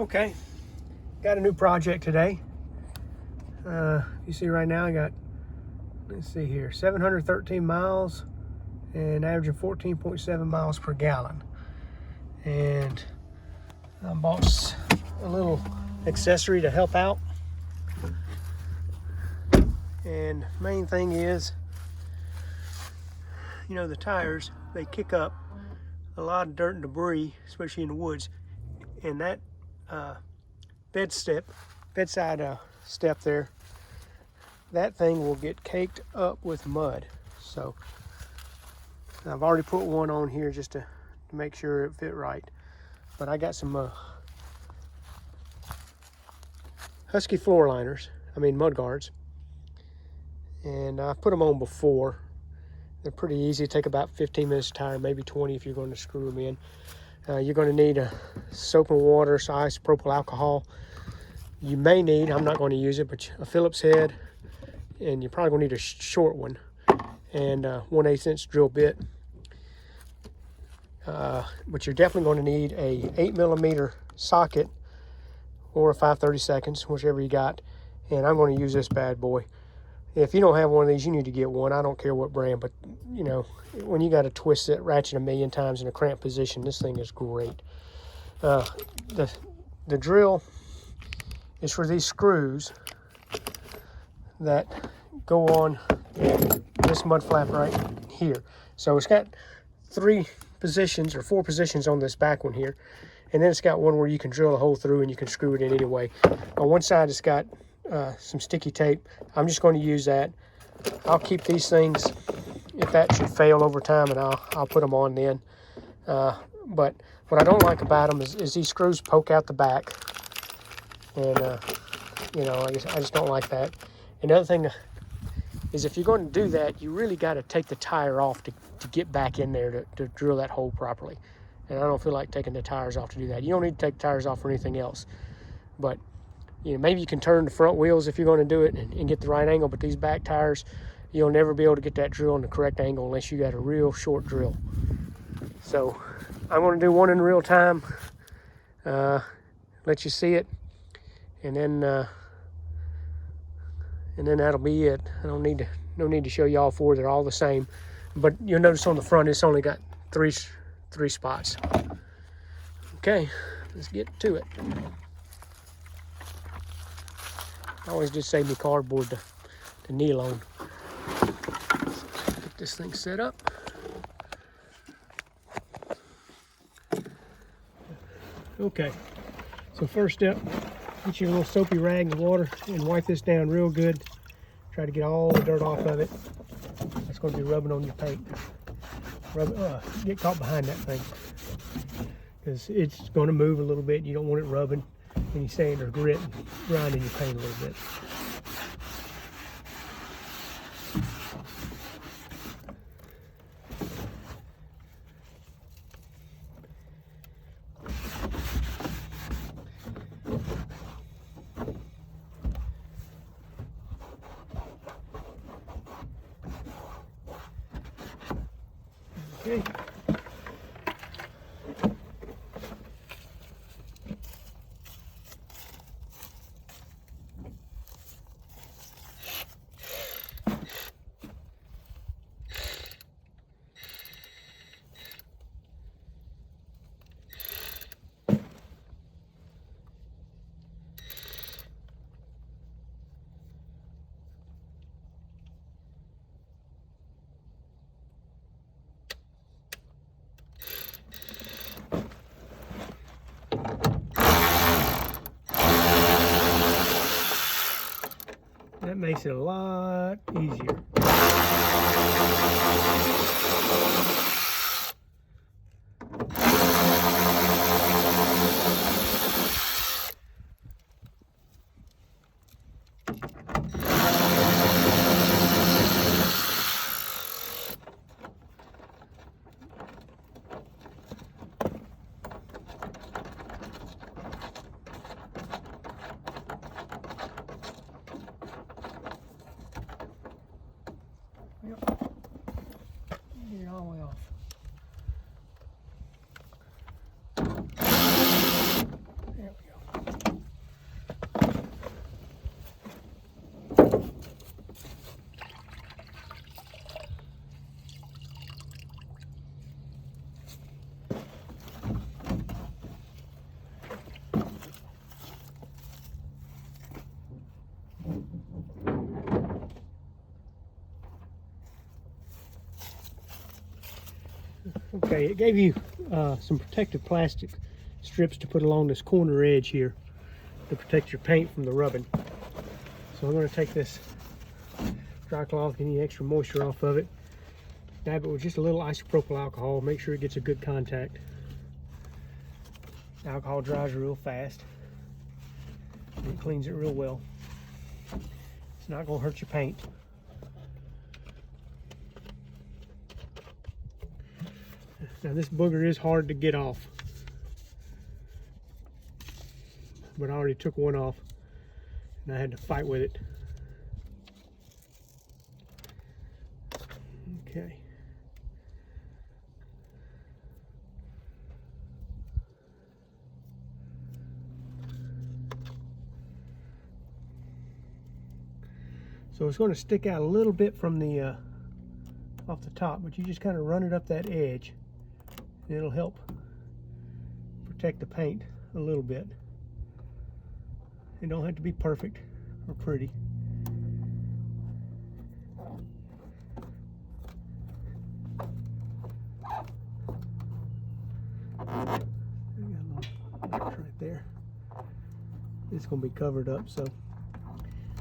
Okay, got a new project today. You see right now I got, let's see here, 713 miles and averaging 14.7 miles per gallon. And I bought a little accessory to help out. And main thing is, you know, the tires, they kick up a lot of dirt and debris, especially in the woods. And that bedside step there, that thing will get caked up with mud. So I've already put one on here just to make sure it fit right. But I got some Husky floor liners, mud guards. And I've put them on before. They're pretty easy, take about 15 minutes to tire, maybe 20 if you're going to screw them in. You're going to need a soap and water, so isopropyl alcohol. You may need, I'm not going to use it, but a Phillips head, and you're probably going to need a short one, and 1/8" drill bit. But you're definitely going to need a 8mm socket or a 5/32, whichever you got. And I'm going to use this bad boy. If you don't have one of these, you need to get one. I don't care what brand, but you know, when you got to twist that ratchet a million times in a cramped position, this thing is great. The drill is for these screws that go on this mud flap right here. So it's got 3 positions or 4 positions on this back one here, and then it's got one where you can drill a hole through and you can screw it in any way. On one side it's got some sticky tape. I'm just going to use that. I'll keep these things if that should fail over time, and I'll put them on then. But what I don't like about them is these screws poke out the back, and you know, I just don't like that. Another thing is, if you're going to do that, you really got to take the tire off to get back in there to drill that hole properly. And I don't feel like taking the tires off to do that. You don't need to take the tires off for anything else, but you know, maybe you can turn the front wheels if you're going to do it and get the right angle, but these back tires, you'll never be able to get that drill in the correct angle unless you got a real short drill. So I'm going to do one in real time, let you see it, and then that'll be it. I don't need to show you all 4. They're all the same, but you'll notice on the front it's only got three spots. Okay, let's get to it. Always just save me cardboard to kneel on. Get this thing set up. Okay, so first step, get your little soapy rag and water and wipe this down real good. Try to get all the dirt off of it. That's going to be rubbing on your paint. Get caught behind that thing, because it's going to move a little bit. You don't want it rubbing any sand or grit grinding your paint a little bit. Okay. That makes it a lot easier. Yep. Get it all the way off. There we go. Okay, it gave you some protective plastic strips to put along this corner edge here to protect your paint from the rubbing. So I'm going to take this dry cloth, any extra moisture off of it, dab it with just a little isopropyl alcohol, make sure it gets a good contact. The alcohol dries real fast and it cleans it real well. It's not going to hurt your paint. Now this booger is hard to get off, but I already took one off and I had to fight with it. Okay. So it's going to stick out a little bit from the off the top, but you just kind of run it up that edge and it'll help protect the paint a little bit. It don't have to be perfect or pretty. Right there. It's going to be covered up, so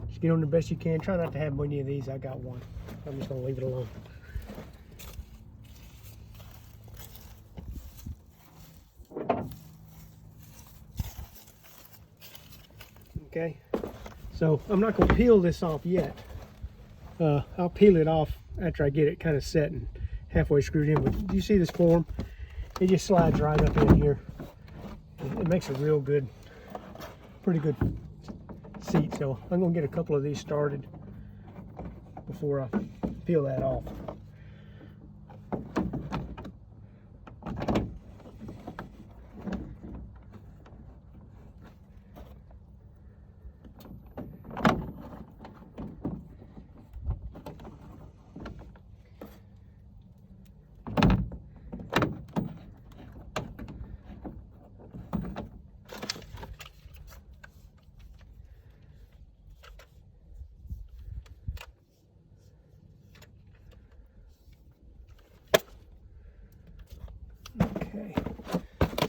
just get on the best you can. Try not to have many of these. I got one. I'm just going to leave it alone. Okay, so I'm not going to peel this off yet. I'll peel it off after I get it kind of set and halfway screwed in. But do you see this form? It just slides right up in here. It makes a real good, pretty good seat. So I'm going to get a couple of these started before I peel that off. Okay,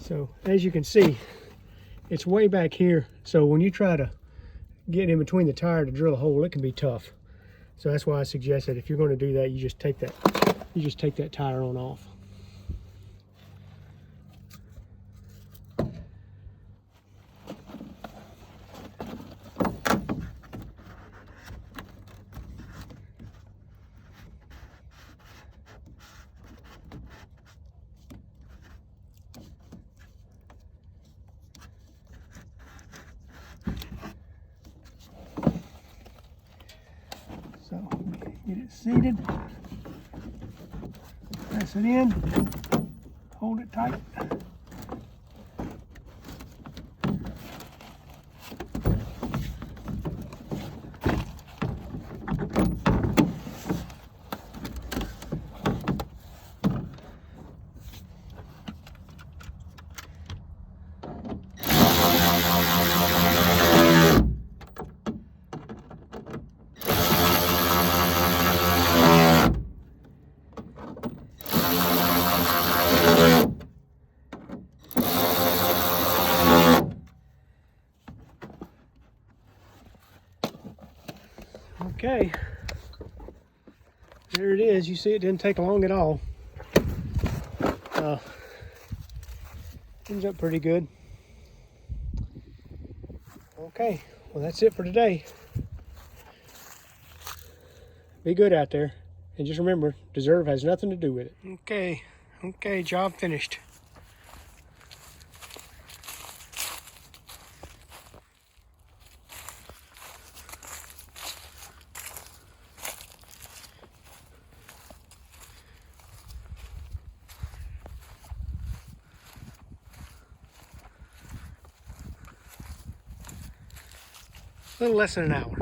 so as you can see, it's way back here. So when you try to get in between the tire to drill a hole, it can be tough. So that's why I suggest that if you're going to do that, you just take that tire on off. So get it seated, press it in, hold it tight. Okay, there it is. You see, it didn't take long at all. Ends up pretty good. Okay, well that's it for today. Be good out there, and just remember, deserve has nothing to do with it. Okay, job finished. A little less than an hour.